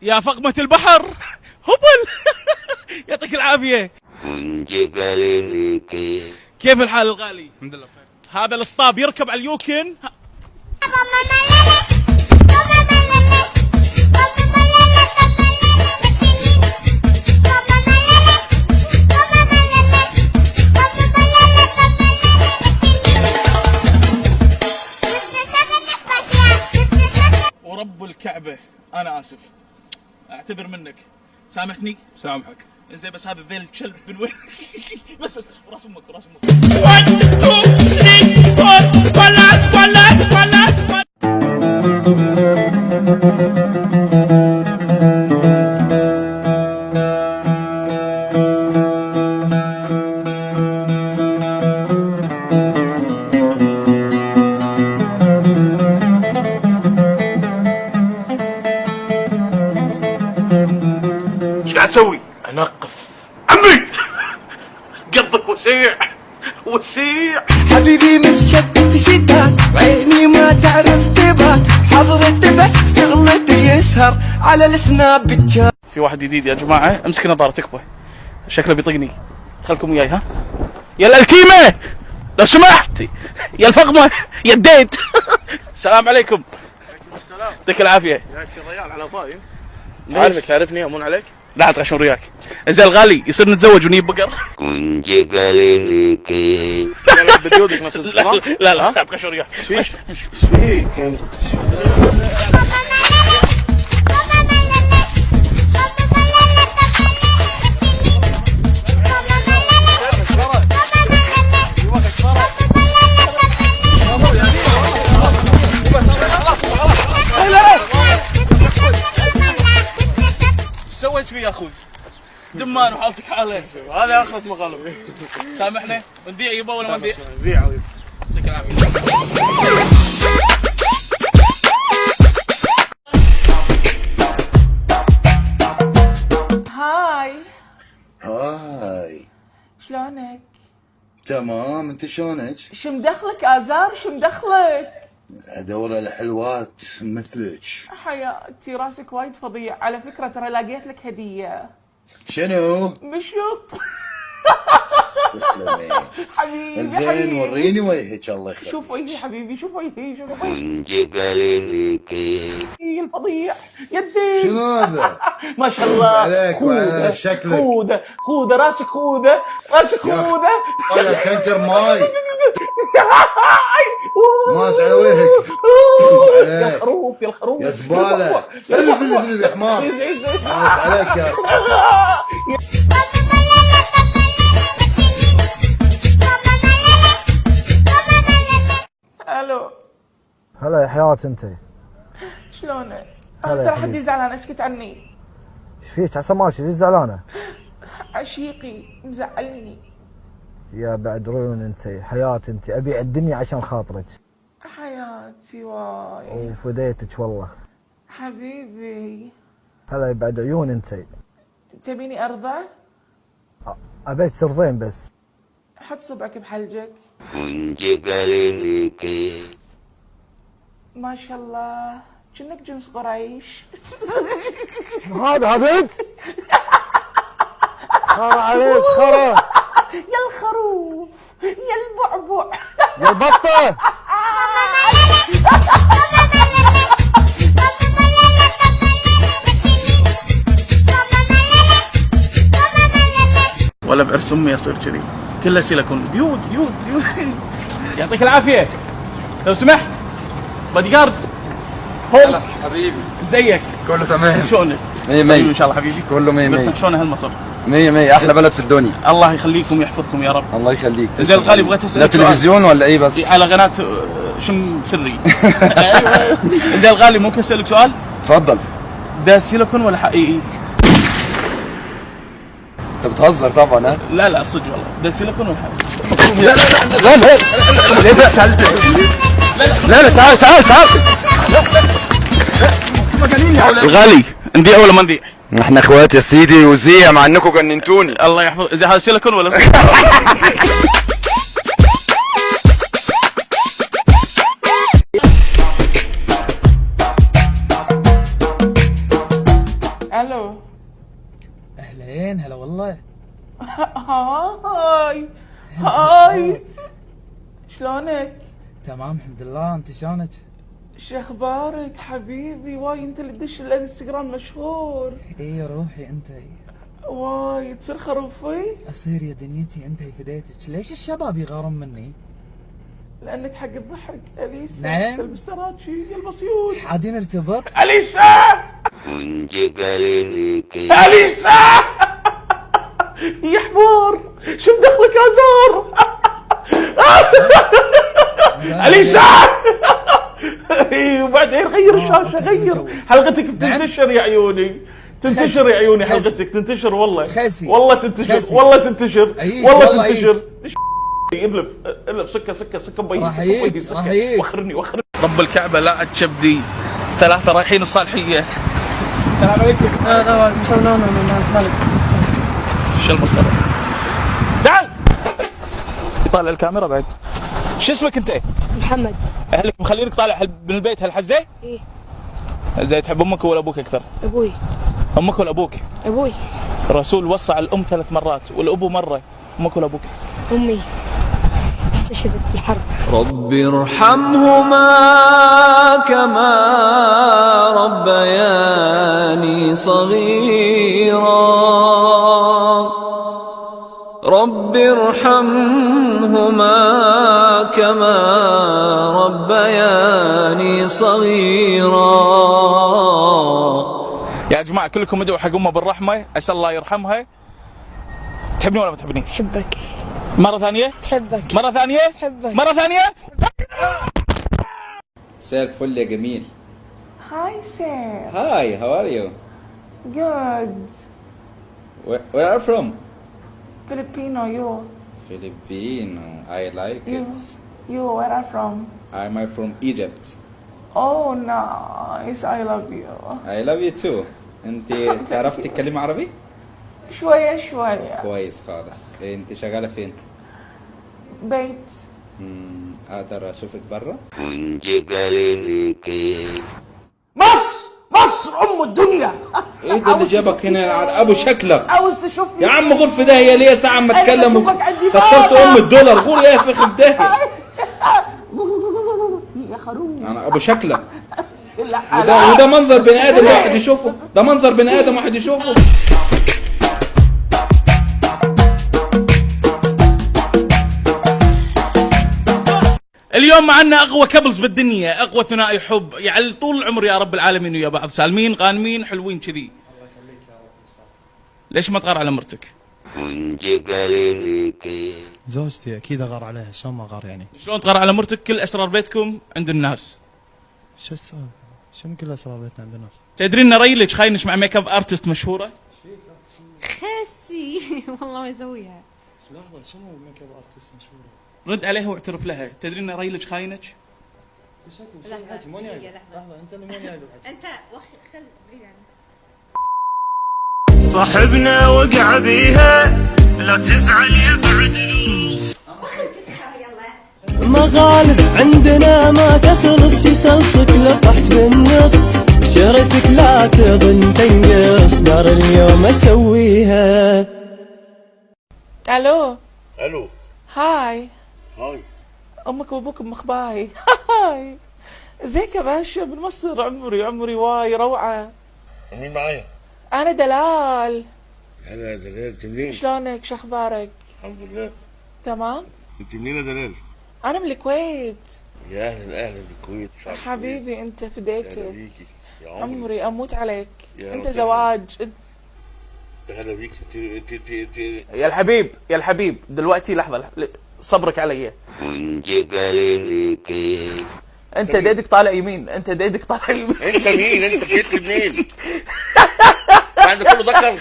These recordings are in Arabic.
يا فقمة البحر هبل. يعطيك العافية. كيف الحال الغالي؟ الحمد لله بخير. هذا الاسطاب يركب على اليوكن. ورب الكعبة أنا آسف، أعتذر منك، سامحني. سامحك. زين بس هذا ذيل الكلب من وين؟ بس راس امك راس امك. 1 2 3 ايش قاعد تسوي؟ انقف عمي. قلبك وسيع وسيع. حبيبي متشدد شداد وعيني ما تعرف تبات حضرت بس شغلته يسهر على السناب بتشات. في واحد جديد يا جماعة، امسك نظارة تكفى، شكله بيطقني. خلكم وياي ها؟ يا الالكيمة لو سمحت، يا الفقمة، يا الديد. السلام عليكم. وعليكم السلام. يعطيك العافية. ياك الرجال على طايم. عارفك تعرفني امون عليك. لا تغشون وياك. زين الغالي يصير نتزوج ونجيب بقر؟ يلا بديودك نفس الصراحة. لا تغشون وياك. ايش فيك؟ سويت فيه يا اخوي؟ دمان وحالتك حاله. هذا اخرة مقالب. سامحنا نديع يبا ولا ما نديع؟ ذيع حبيبي. يعطيك العافية. هاي شلونك؟ تمام، انت شلونك؟ شو مدخلك آزار؟ شو مدخلك؟ ادور على حلوات مثلك. حياتي راسك وايد فظيع، على فكرة ترى لقيت لك هدية. شنو؟ مشط. تسلمي حبيبي زين، حبيبي. وريني وجهك الله يخليك. شوف وجهي حبيبي، شوف وجهي، شوف وجهي الفظيع. يدي شنو هذا؟ ما شاء الله. عليك وعلى شكلك. خوذة راسك خوذة، راسك خوذة. طلع تنكر ماي ما تعويهك. يا الخروف يا الخروف يا زبالة. يا حمار. عليك يا الو. هلا يا حياة انت. شلونك؟ هلا انا يا ترى حدي حبيبي. زعلان، اسكت عني. ايش فيك عسى ماشي؟ ليش زعلانة؟ عشيقي مزعلني. يا بعد عيون انت، حياة انت، ابيع الدنيا عشان خاطرك. حياتي واي. وفديتك والله. حبيبي. هلا بعد عيون انت. تبيني ارضى؟ ابيك ترضين بس. حط صبعك بحلجك. ما شاء الله كأنك جنس قريش. هذا انت؟ خرا عليك خرا. يا الخروف يا البعبع يا البطة. ولا بعرس امي يصير كذي، كله سيليكون. ديود. يعطيك العافية. لو سمحت بادي جارد. هلا حبيبي، زيك؟ كله تمام. شلونك؟ مية مية ان شاء الله حبيبي. كله مية مية. شلون هالمصر؟ مية مية، احلى بلد في الدنيا. الله يخليكم ويحفظكم يا رب. الله يخليك. زين الغالي بغيت اسالك لا تلفزيون ولا ايه بس؟ على قناة شم سري. ايوه. زين الغالي ممكن اسالك سؤال؟ تفضل. ده سيليكون ولا حقيقي؟ انت بتهزر طبعا. ها؟ لا صدق والله، ده سيليكون ولا حقيقي؟ لا تعال. الغالي نبيع ولا ما نبيع؟ احنا اخوات يا سيدي، وزيع مع انكم جننتوني. الله يحفظ. زي هذا سيليكون ولا الله. هاي هاي، شلونك؟ تمام الحمد لله، انت شلونك؟ شو اخبارك حبيبي؟ واي انت اللي تدش الانستغرام مشهور. اي روحي انت. واي تصير خروفي؟ اصير يا دنيتي، انت فديتك. ليش الشباب يغارون مني؟ لانك حق الضحك. اليسا نعم. تلبس تراتشي يلبس يود. عادي نرتبط. اليسا اليسا يا حمار، شو مدخلك يا زار؟ اليسا وبعدين غير الشاشه، غير حلقتك بتنتشر يا عيوني، تنتشر يا عيوني، حلقتك تنتشر والله، والله تنتشر، والله تنتشر، والله تنتشر. اقلب سكه مبين، راح يجيك راح يجيك. وخرني رب الكعبه لا تشبدي. 3 رايحين الصالحيه. السلام عليكم. لا مسوينا مالك. شو المسخره؟ تعال يطالع الكاميرا بعد. شو اسمك انت؟ محمد. اهلك مخلينك طالع من البيت هالحزه؟ ايه. زي تحب امك ولا ابوك اكثر؟ ابوي. امك ولا ابوك؟ ابوي. الرسول وصى على الام 3 مرات والابو مره. امك ولا ابوك؟ امي استشهدت في الحرب. رب ارحمهما كما ربياني صغيرا، رب ارحمهما كما ربياني صغيرا. يا جماعه كلكم ادعوا حق امه بالرحمه، اسال الله يرحمها. تحبني ولا ما تحبني؟ احبك. مره ثانيه؟ احبك. مره ثانيه؟ احبك. مره ثانيه؟ مساء الفل يا جميل. هاي سير. Hi, how are you? Good. Where are you from? Filipino, you. Filipino. I like it. You, where are from? I'm from Egypt. Oh, nice. I love you. I love you too. انت تعرفي تتكلمي عربي؟ شوية. كويس خالص. انت شغالة فين؟ بيت. اقدر اشوفك برا؟ مصر ام الدنيا. ايه ده اللي جابك هنا على ابو شكلك؟ عاوز تشوفني؟ يا عم غور في داهية ليه ساعة ما اتكلم أشوفك عندي خسرت بابا. ام الدولار. غور يا فخ في داهية. يا خروف. انا ابو شكلك. لا وده منظر بني ادم واحد يشوفه، ده منظر بني ادم واحد يشوفه. اليوم معنا اقوى كبلز بالدنيا، اقوى ثنائي حب، يعني طول العمر يا رب العالمين ويا بعض، سالمين غانمين حلوين كذي. الله يخليك يا رب. ليش ما تغار على مرتك؟ زوجتي اكيد اغار عليها، شلون ما اغار يعني؟ شلون تغار على مرتك؟ كل اسرار بيتكم عند الناس. شو السؤال؟ شنو كل اسرار بيتنا عند الناس؟ تدرين ان ريلج خاينش مع ميك اب ارتست مشهوره؟ خسي والله ما يسويها. بس لحظه، شنو ميك اب ارتست مشهوره؟ رد عليها واعترف لها. تدرين ان ريلج خاينك؟ لحظه مو جاي. لحظه انت اللي مو جاي. انت خل بعيد عنك. صاحبنا وقع بيها لا تزعل يبعد. مغالب عندنا ما تخلص، يخلصك لقحت بالنص. شرتك لا تظن تنقص، دار اليوم اسويها. الو. الو. هاي. هاي. امك وابوك مخباي. هاي. ازيك يا باشا؟ من مصر. عمري واي روعه. مين معايا؟ انا دلال. هلا يا دلال، انت منين؟ شلونك؟ شو اخبارك؟ الحمد لله. تمام. انت منين يا دلال؟ انا من الكويت. يا اهلا بالكويت. حبيبي انت فديتك. اهلا بيكي يا عمري اموت عليك. يا انت رب زواج. اهلا بيك. انت يا الحبيب دلوقتي لحظه صبرك علي. انت ديدك طالع يمين. انت مين؟ انت جيت منين؟ بعد كله ذكر.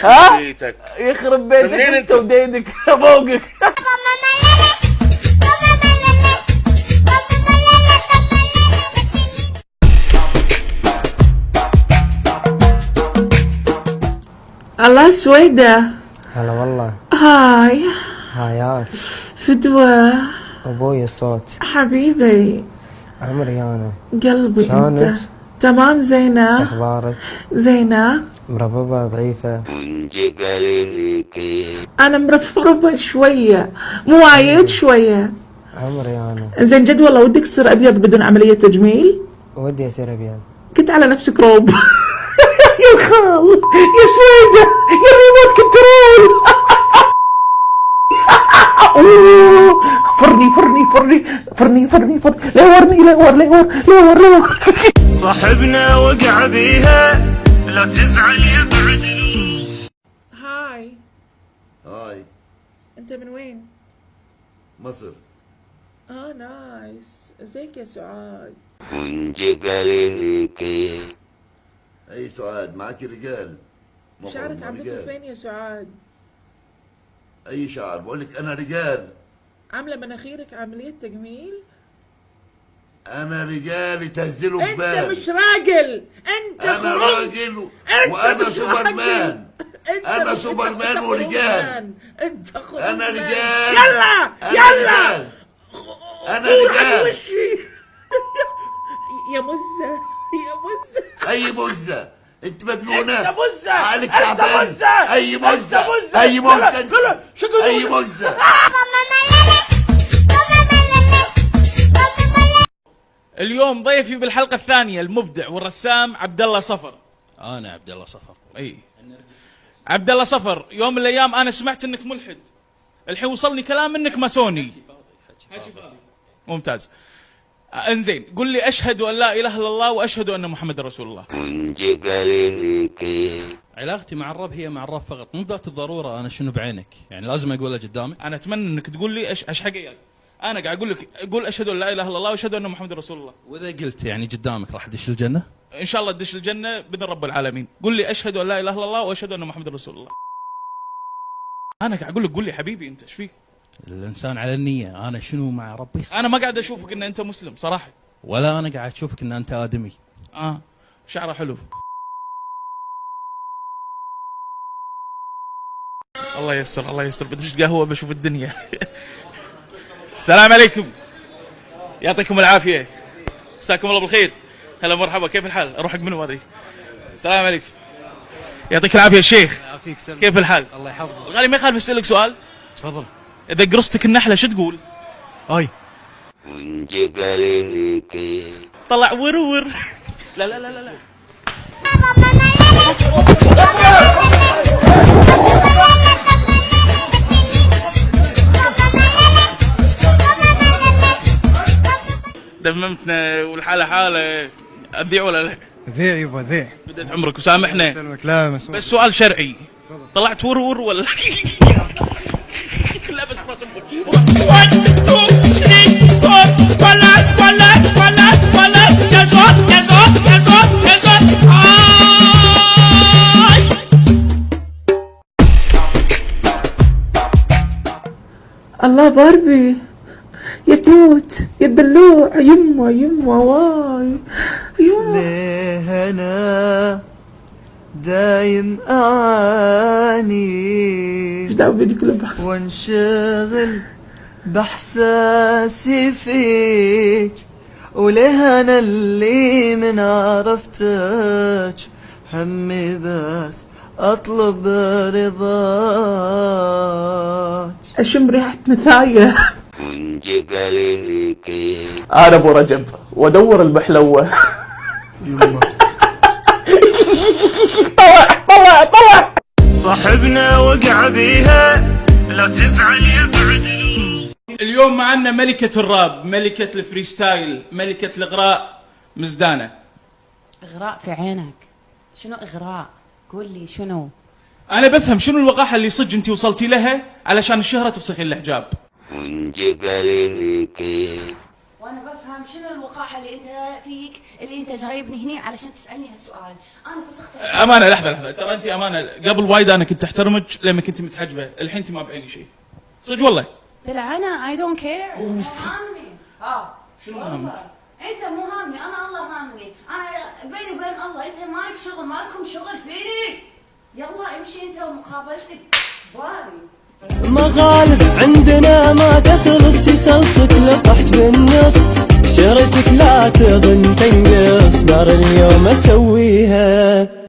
ها؟ بيتك. يخرب بيتك منين انت وديدك فوقك. الله سويدة. هلا والله. هاي. هايات. فدوة. ابوي الصوت. حبيبي. عمري انا. قلبي شلونك؟ انت. تمام زينة. اخبارك؟ زينة. مرببة ضعيفة. انا مرفرفة شوية، مو وايد، شوية. عمري انا. زين جد والله ودك تصير ابيض بدون عملية تجميل؟ ودي اصير ابيض. كنت على نفسك روب. يا الخال يا سويدة يا الريموت كنترول. فرني فرني فرني فرني فرني فرني لورني لور لور لور لور. صاحبنا وقع بيها لا تزعل يبعد. هاي هاي انت من وين؟ مصر. نايس. ازيك يا سعاد؟ اي سعاد معك رجال. شعرك عملته فين يا سعاد؟ اي شعر؟ بقول لك انا رجال. عامله مناخيرك عمليه تجميل؟ انا رجال تهزلوا انت مش راجل، انت انا راجل وانا سوبرمان. انا سوبرمان ورجال. انت خرج. انا رجال. يلا يلا. انا رجال. يا مزة يا مزة. اي مزة؟ انت مجنونة؟ انت مزة. عقلك تعبان. اي مزة. اي مزة. اي مزة. اليوم ضيفي بالحلقة الثانية المبدع والرسام عبد الله صفر. انا عبد الله صفر. اي عبد الله صفر، يوم من الايام انا سمعت انك ملحد، الحين وصلني كلام انك ماسوني. ممتاز. انزين قل لي اشهد ان لا اله الا الله واشهد ان محمد رسول الله. علاقتي مع الرب هي مع الرب فقط، مو ذات الضروره انا شنو بعينك، يعني لازم اقولها قدامك. انا اتمنى انك تقول لي ايش حق اياك. انا قاعد اقول لك قول اشهد ان لا اله الا الله واشهد ان محمد رسول الله. واذا قلت يعني قدامك راح تدش الجنه؟ ان شاء الله تدش الجنه باذن رب العالمين. قل لي اشهد ان لا اله الا الله واشهد ان محمد رسول الله. انا قاعد اقول لك قول لي حبيبي انت ايش فيك؟ الانسان على النيه، انا شنو مع ربي؟ انا ما قاعد اشوفك ان انت مسلم صراحه، ولا انا قاعد اشوفك ان انت ادمي. شعره حلو. الله يستر الله يستر، بدش قهوه بشوف الدنيا. السلام عليكم، يعطيكم العافيه، مساكم الله بالخير. هلا مرحبا، كيف الحال؟ اروح حق منو هذه؟ السلام عليكم، يعطيك العافيه يا شيخ. يعافيك سلام. كيف الحال؟ الله يحفظك. الغالي ما يخالف اسالك سؤال؟ تفضل. اذا قرصتك النحله شو تقول؟ اي طلع ورور. لا لا لا لا لا. دممتنا والحالة حالة، أذيع ولا لا؟ ذيع يبا ذيع. بدأت عمرك وسامحنا. سلمك. لا مسؤول. بس سؤال شرعي، طلعت ورور ولا؟ لا بس راس امك. 1 2 3 4 ولا يا زود يا زود يا زود يا زود. الله باربي يا كيوت يا الدلوع يما يما واي يما. ليه انا دايم اعاني ايش دعوه بدي كل بحث وانشغل باحساسي فيك، وليه انا اللي من عرفتك همي بس اطلب رضاك. اشم ريحه نثايه. انا ابو رجب وادور المحلوه. طلع صاحبنا وقع بيها لا تزعل يبعد. اليوم معنا ملكة الراب، ملكة الفريستايل، ملكة الإغراء، مزدانة. إغراء في عينك؟ شنو إغراء؟ قول لي شنو؟ أنا بفهم شنو الوقاحة اللي صدق أنت وصلتي لها علشان الشهرة تفسخين الحجاب. وأنا بفهم شنو الوقاحة اللي أنت فيك، اللي أنت جايبني هنا علشان تسألني هالسؤال. أنا فسخت. أمانة لحظة، ترى أنت أمانة قبل وايد أنا كنت أحترمك لما كنت متحجبة، الحين أنت ما بعيني شيء. صدق والله. بالعنا I don't care. مو هامني. شنو هامني؟ أنت مو هامني، أنا الله هامني، أنا بيني وبين الله، أنت مالك شغل، مالكم شغل فيني. يلا امشي أنت ومقابلتك بالي. مغالب عندنا ما تخلص، يخلصك لطحت بالنص، شرتك لا تظن تنقص، نار اليوم اسويها.